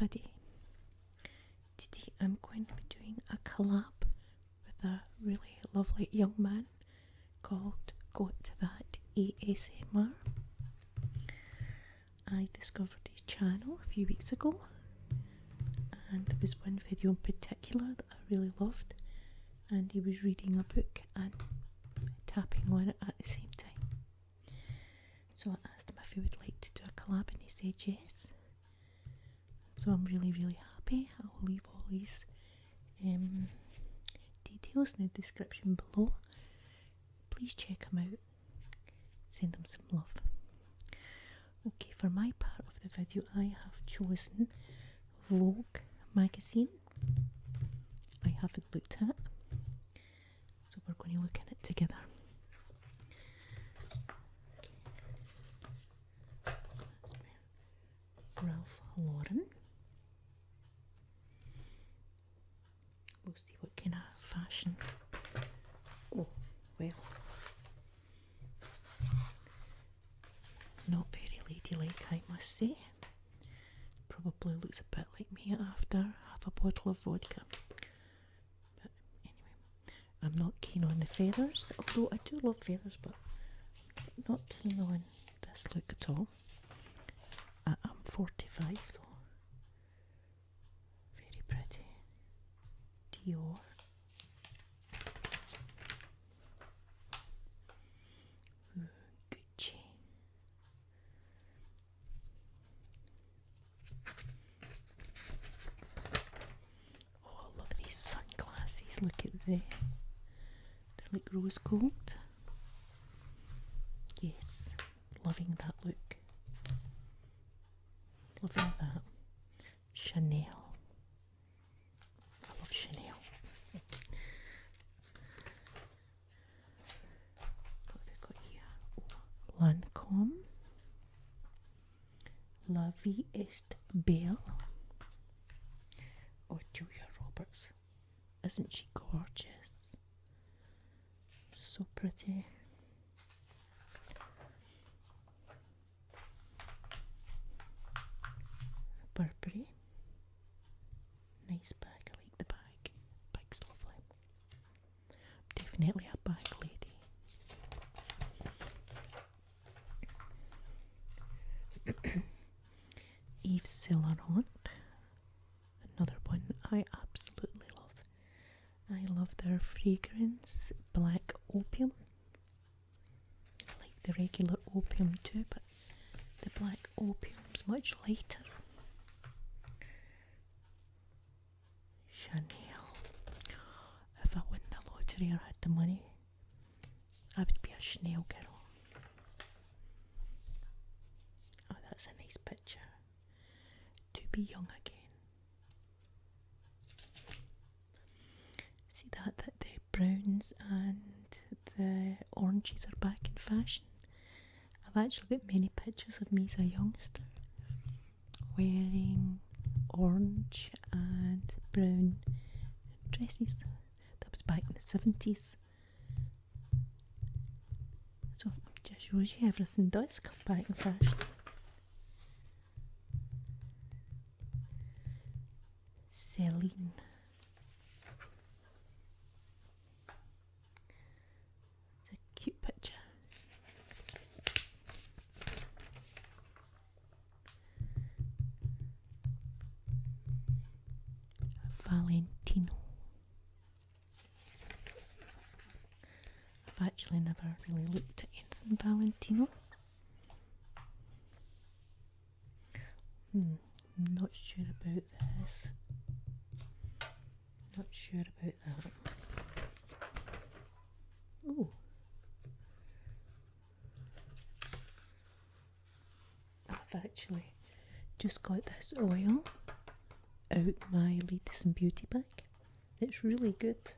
everybody. Today I'm going to be doing a collab with a really lovely young man called Got That ASMR. I discovered his channel a few weeks ago, and there was one video in particular that I really loved, and he was reading a book and tapping on it at the same time. So I asked him if he would like to do a collab, and he said yes. So I'm really happy. I'll leave all these details in the description below. Please check him out. Send him some love. Okay, for my part of the video I have chosen Vogue magazine. I haven't looked at it, so we're going to look at it together. Ralph Lauren. We'll see what kind of fashion. Oh, well, not very ladylike, I must say. Probably looks a bit like me after half a bottle of vodka. But anyway, I'm not keen on the feathers, although I do love feathers, but I'm not keen on this look at all. I'm 45 though. Very pretty. Dior. Gucci. Oh, I love these sunglasses. Look at they're like rose gold. Yes, loving that look. Loving that. Chanel. I love Chanel. What have they got here? Oh, Lancome. La Vie est Belle. Oh, Julia Roberts. Isn't she gorgeous? So pretty. Burberry. Nice bag. I like the bag. Bag's lovely. Definitely a bag lady. Yves Saint Laurent. Another one I absolutely love. I love their fragrance, Black Opium. I like the regular opium too, but the Black Opium's much lighter. Chanel. If I won the lottery or had the money, I would be a Chanel girl. Oh, that's a nice picture. To be young again. See that the browns and the oranges are back in fashion. I've actually got many pictures of me as a youngster wearing orange and brown dresses. That was back in the 70s. So it just shows you everything does come back in fashion. Celine. It's a cute picture. Valentino. I've actually never really looked at anything Valentino. Not sure about this. Not sure about that. Ooh. I've actually just got this oil out my latest beauty bag. It's really good.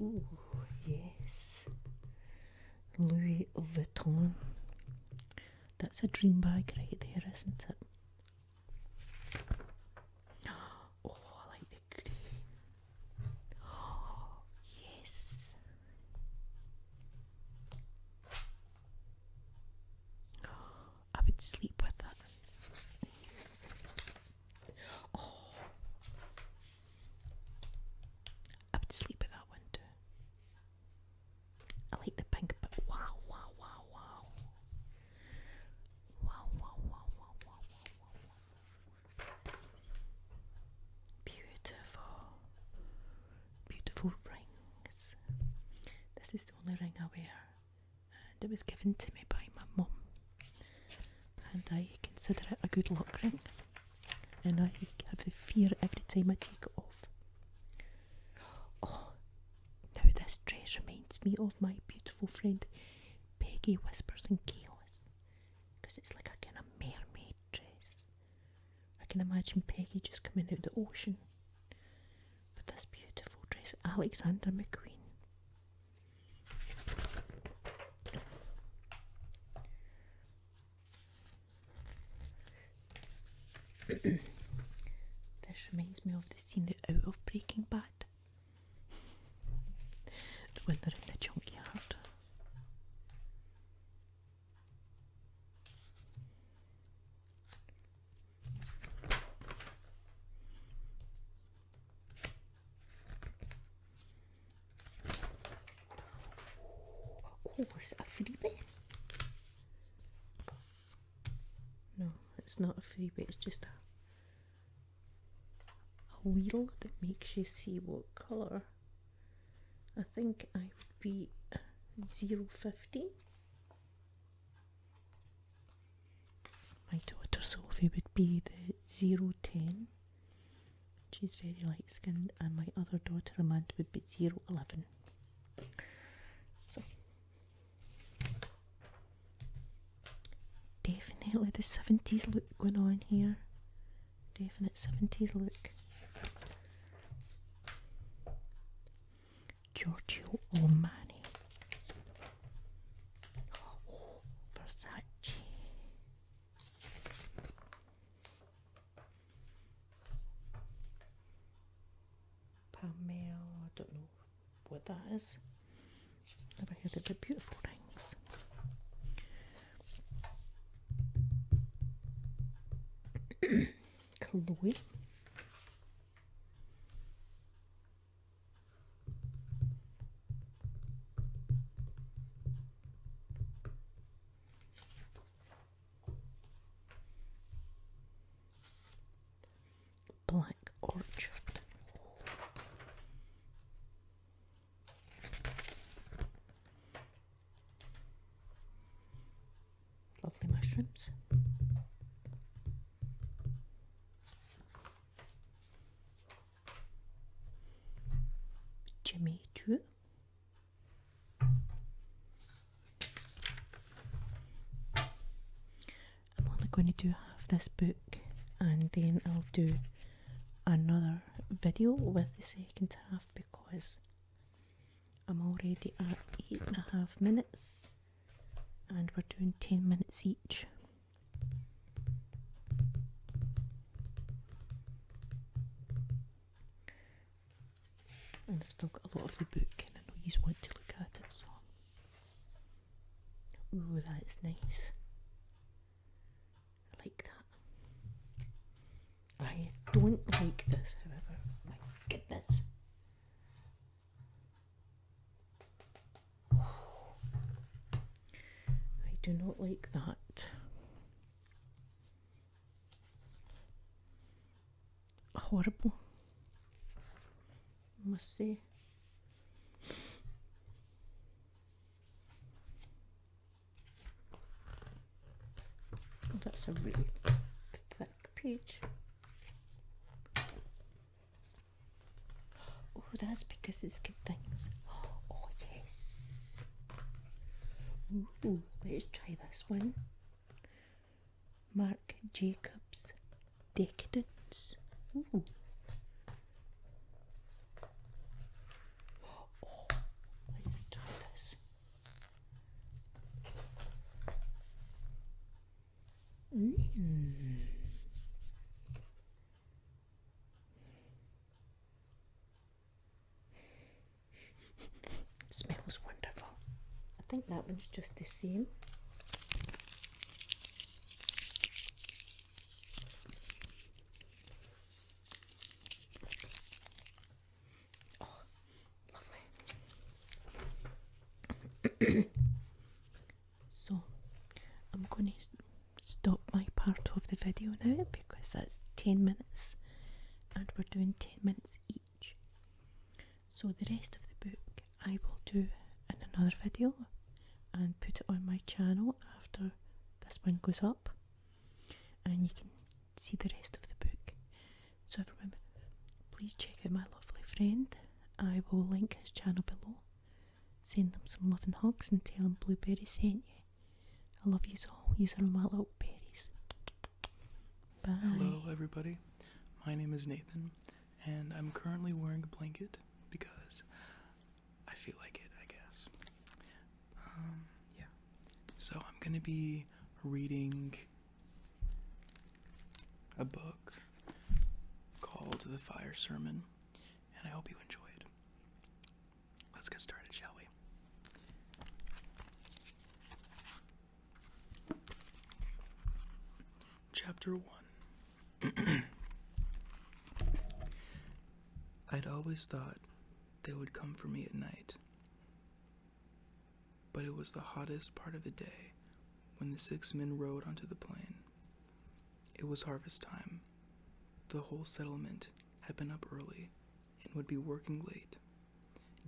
Ooh, yes. Louis Vuitton. That's a dream bag right there, isn't it? Oh, I like the green. Oh, yes. I would sleep with only ring I wear, and it was given to me by my mum, and I consider it a good luck ring, and I have the fear every time I take it off. Oh, now this dress reminds me of my beautiful friend Peggy Whispers in Chaos, because it's like a kind of mermaid dress. I can imagine Peggy just coming out the ocean with this beautiful dress. Alexander McQueen. This reminds me of the scene out of Breaking Bad when they're in the junkyard. Oh, is it a freebie? No, it's not a freebie, it's just a wheel that makes you see what colour. I think I would be 050. My daughter Sophie would be the 010. She's very light skinned, and my other daughter Amanda would be 011. So definitely the 70s look going on here. Definite 70s look. Giorgio Armani. Oh, Versace. Pamela, I don't know what that is. Never heard of the beautiful rings. Chloe. Black Orchard. Lovely mushrooms. Jimmy Choo. I'm only going to do half this book, and then I'll do another video with the second half because I'm already at 8.5 minutes and we're doing 10 minutes each. And I've still got a lot of the book and I know you want to look at it, so. Ooh, that is nice. I like that. I don't like this, however. My goodness. I do not like that. Horrible, I must say. Oh, that's a really thick page. Oh, that's because it's good things. Oh, yes. Ooh, let's try this one. Marc Jacobs Decadence. Ooh. Oh, let's try this. Smells wonderful. I think that one's just the same. Oh, lovely. So, I'm going to stop my part of the video now because that's 10 minutes and we're doing 10 minutes each. So the rest of the book I will do in another video and put it on my channel after this one goes up, and you can see the rest of the book. So everyone, please check out my lovely friend. I will link his channel below. Send them some love and hugs and tell him Blueberry sent you. I love you all. You are my little berries. Bye. Hello everybody, my name is Nathan, and I'm currently wearing a blanket because I feel like it, I guess. Yeah. So I'm gonna be reading a book called The Fire Sermon, and I hope you enjoy it. Let's get started, shall we? Chapter 1. I'd always thought they would come for me at night, but it was the hottest part of the day when the 6 men rode onto the plain. It was harvest time. The whole settlement had been up early and would be working late.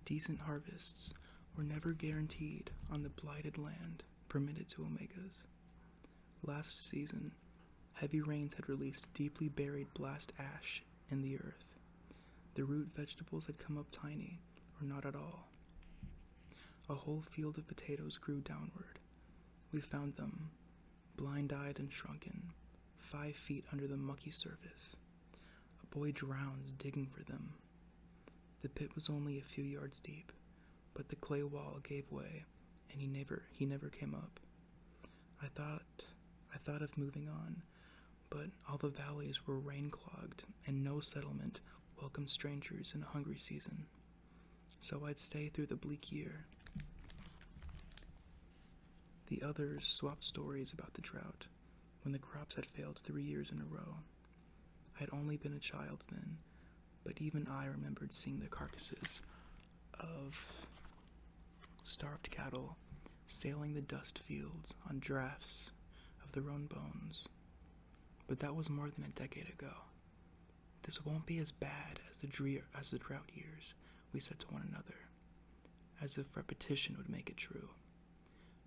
Decent harvests were never guaranteed on the blighted land permitted to Omegas. Last season, heavy rains had released deeply buried blast ash in the earth. The root vegetables had come up tiny, or not at all. A whole field of potatoes grew downward. We found them, blind-eyed and shrunken, 5 feet under the mucky surface. A boy drowns digging for them. The pit was only a few yards deep, but the clay wall gave way, and he never came up. I thought of moving on, but all the valleys were rain-clogged, and no settlement welcomed strangers in a hungry season. So I'd stay through the bleak year. The others swapped stories about the drought, when the crops had failed 3 years in a row. I'd only been a child then, but even I remembered seeing the carcasses of starved cattle sailing the dust fields on drafts of their own bones. But that was more than a decade ago. This won't be as bad as the drought years, we said to one another, as if repetition would make it true.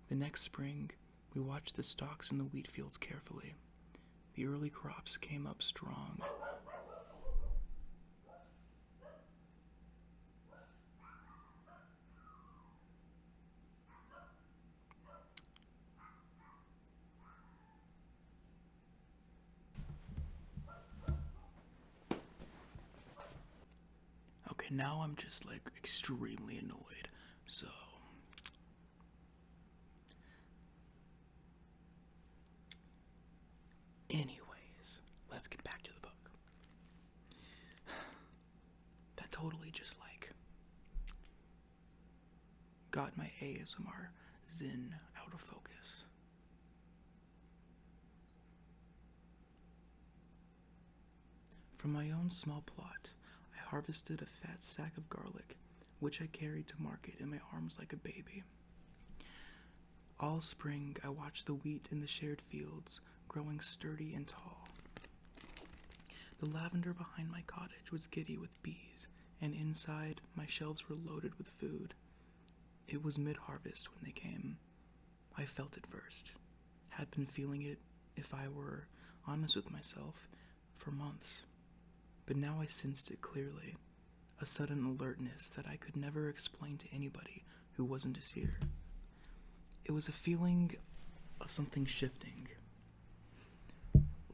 The next spring, we watched the stalks in the wheat fields carefully. The early crops came up strong. Okay, now I'm just like extremely annoyed, so anyways, let's get back to the book. That totally just like got my ASMR zen out of focus. From my own small plot, I harvested a fat sack of garlic, which I carried to market in my arms like a baby. All spring, I watched the wheat in the shared fields growing sturdy and tall. The lavender behind my cottage was giddy with bees, and inside, my shelves were loaded with food. It was mid-harvest when they came. I felt it first, had been feeling it, if I were honest with myself, for months. But now I sensed it clearly, a sudden alertness that I could never explain to anybody who wasn't a seer. It was a feeling of something shifting,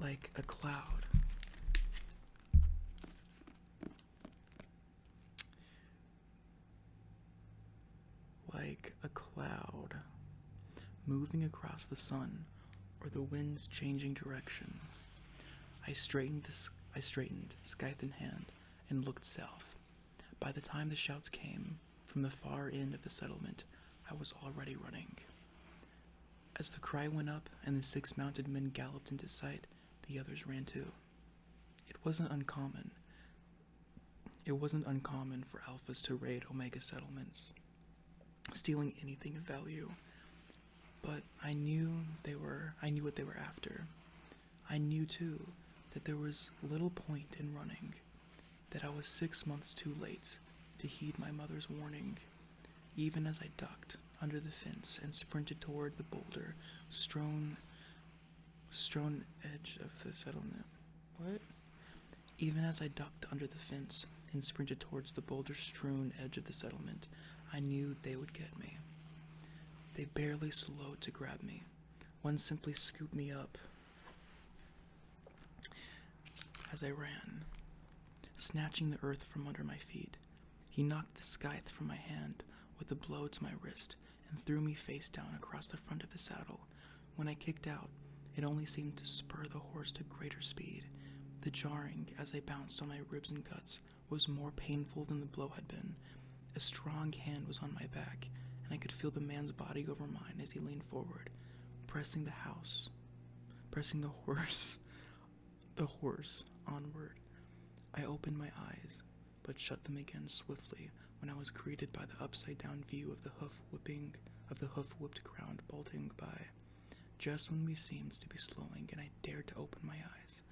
like a cloud. Like a cloud moving across the sun, or the wind's changing direction. I straightened, scythe in hand, and looked south. By the time the shouts came from the far end of the settlement, I was already running. As the cry went up and the 6 mounted men galloped into sight, the others ran too. It wasn't uncommon for alphas to raid Omega settlements, stealing anything of value. But I knew what they were after. I knew too that there was little point in running, that I was 6 months too late to heed my mother's warning. even as I ducked under the fence and sprinted toward the boulder strewn edge of the settlement. What? Even as I ducked under the fence and sprinted towards the boulder-strewn edge of the settlement, I knew they would get me. They barely slowed to grab me. One simply scooped me up as I ran, snatching the earth from under my feet. He knocked the scythe from my hand with a blow to my wrist and threw me face down across the front of the saddle. When I kicked out, it only seemed to spur the horse to greater speed. The jarring as I bounced on my ribs and guts was more painful than the blow had been. A strong hand was on my back, and I could feel the man's body over mine as he leaned forward, pressing the horse onward. I opened my eyes, but shut them again swiftly when I was greeted by the upside-down view of the hoof-whipped ground bolting by, just when we seemed to be slowing and I dared to open my eyes.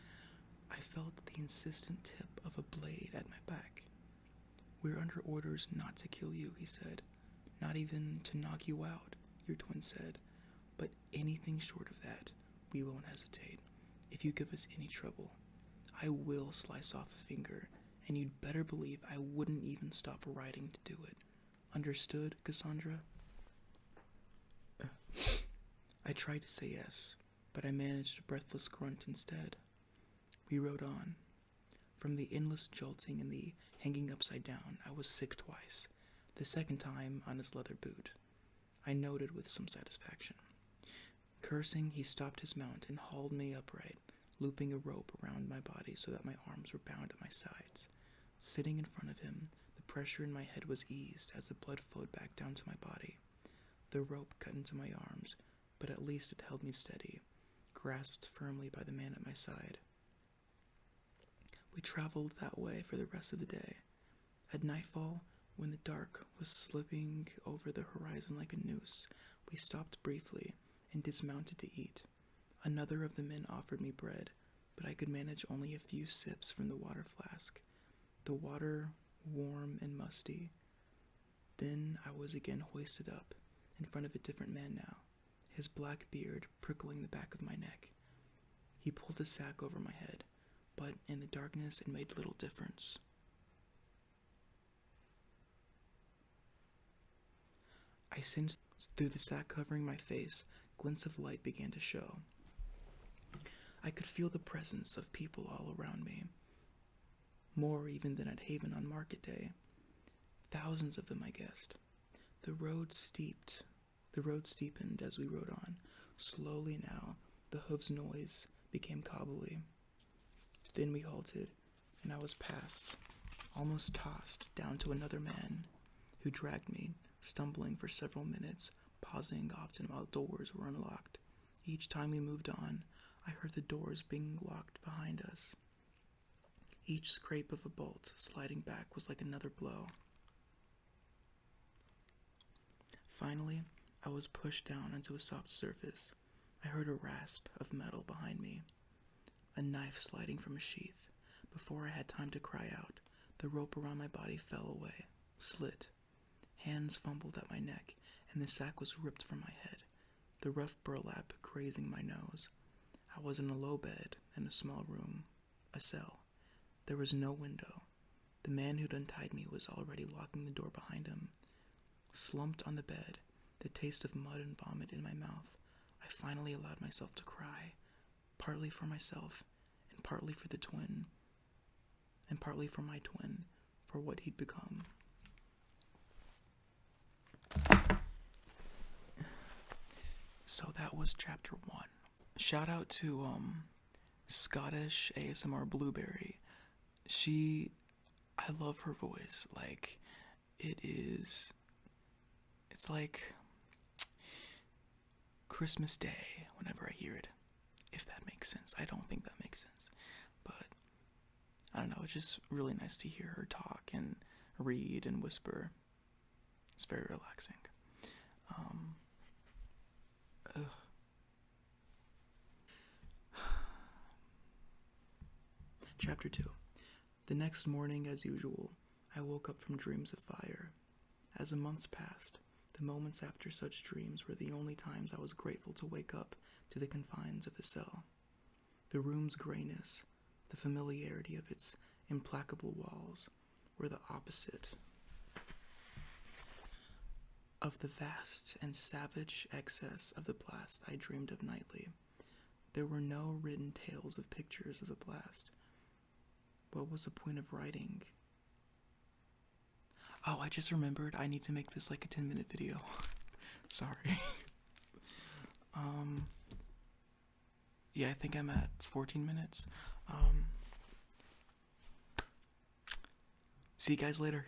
I felt the insistent tip of a blade at my back. "We're under orders not to kill you," he said. "Not even to knock you out," your twin said. "But anything short of that, we won't hesitate. If you give us any trouble, I will slice off a finger, and you'd better believe I wouldn't even stop writing to do it. Understood, Cassandra?" I tried to say yes, but I managed a breathless grunt instead. We rode on. From the endless jolting and the hanging upside down, I was sick twice, the second time on his leather boot. I noted with some satisfaction. Cursing, he stopped his mount and hauled me upright, looping a rope around my body so that my arms were bound at my sides. Sitting in front of him, the pressure in my head was eased as the blood flowed back down to my body. The rope cut into my arms, but at least it held me steady, grasped firmly by the man at my side. We traveled that way for the rest of the day. At nightfall, when the dark was slipping over the horizon like a noose, we stopped briefly and dismounted to eat. Another of the men offered me bread, but I could manage only a few sips from the water flask, the water warm and musty. Then I was again hoisted up, in front of a different man now, his black beard prickling the back of my neck. He pulled a sack over my head, but in the darkness it made little difference. I sensed through the sack covering my face, glints of light began to show. I could feel the presence of people all around me, more even than at Haven on market day. Thousands of them, I guessed. The road steepened as we rode on. Slowly now, the hooves' noise became cobbly. Then we halted, and I was passed, almost tossed, down to another man, who dragged me, stumbling for several minutes, pausing often while doors were unlocked. Each time we moved on, I heard the doors being locked behind us. Each scrape of a bolt sliding back was like another blow. Finally, I was pushed down onto a soft surface. I heard a rasp of metal behind me, a knife sliding from a sheath. Before I had time to cry out, the rope around my body fell away, slit. Hands fumbled at my neck, and the sack was ripped from my head, the rough burlap grazing my nose. I was in a low bed in a small room, a cell. There was no window. The man who'd untied me was already locking the door behind him. Slumped on the bed, the taste of mud and vomit in my mouth, I finally allowed myself to cry, partly for myself, and partly for the twin, and partly for my twin, for what he'd become. So that was chapter 1. Shout out to Scottish ASMR Blueberry. I love her voice. Like, it's like Christmas Day whenever I hear it, if that makes sense. I don't think that makes sense, but I don't know, it's just really nice to hear her talk and read and whisper. It's very relaxing. Chapter 2. The next morning, as usual, I woke up from dreams of fire. As the months passed, the moments after such dreams were the only times I was grateful to wake up to the confines of the cell. The room's grayness, the familiarity of its implacable walls, were the opposite of the vast and savage excess of the blast I dreamed of nightly. There were no written tales of pictures of the blast. What was the point of writing? Oh, I just remembered I need to make this like a 10-minute video. Sorry. Yeah, I think I'm at 14 minutes. See you guys later.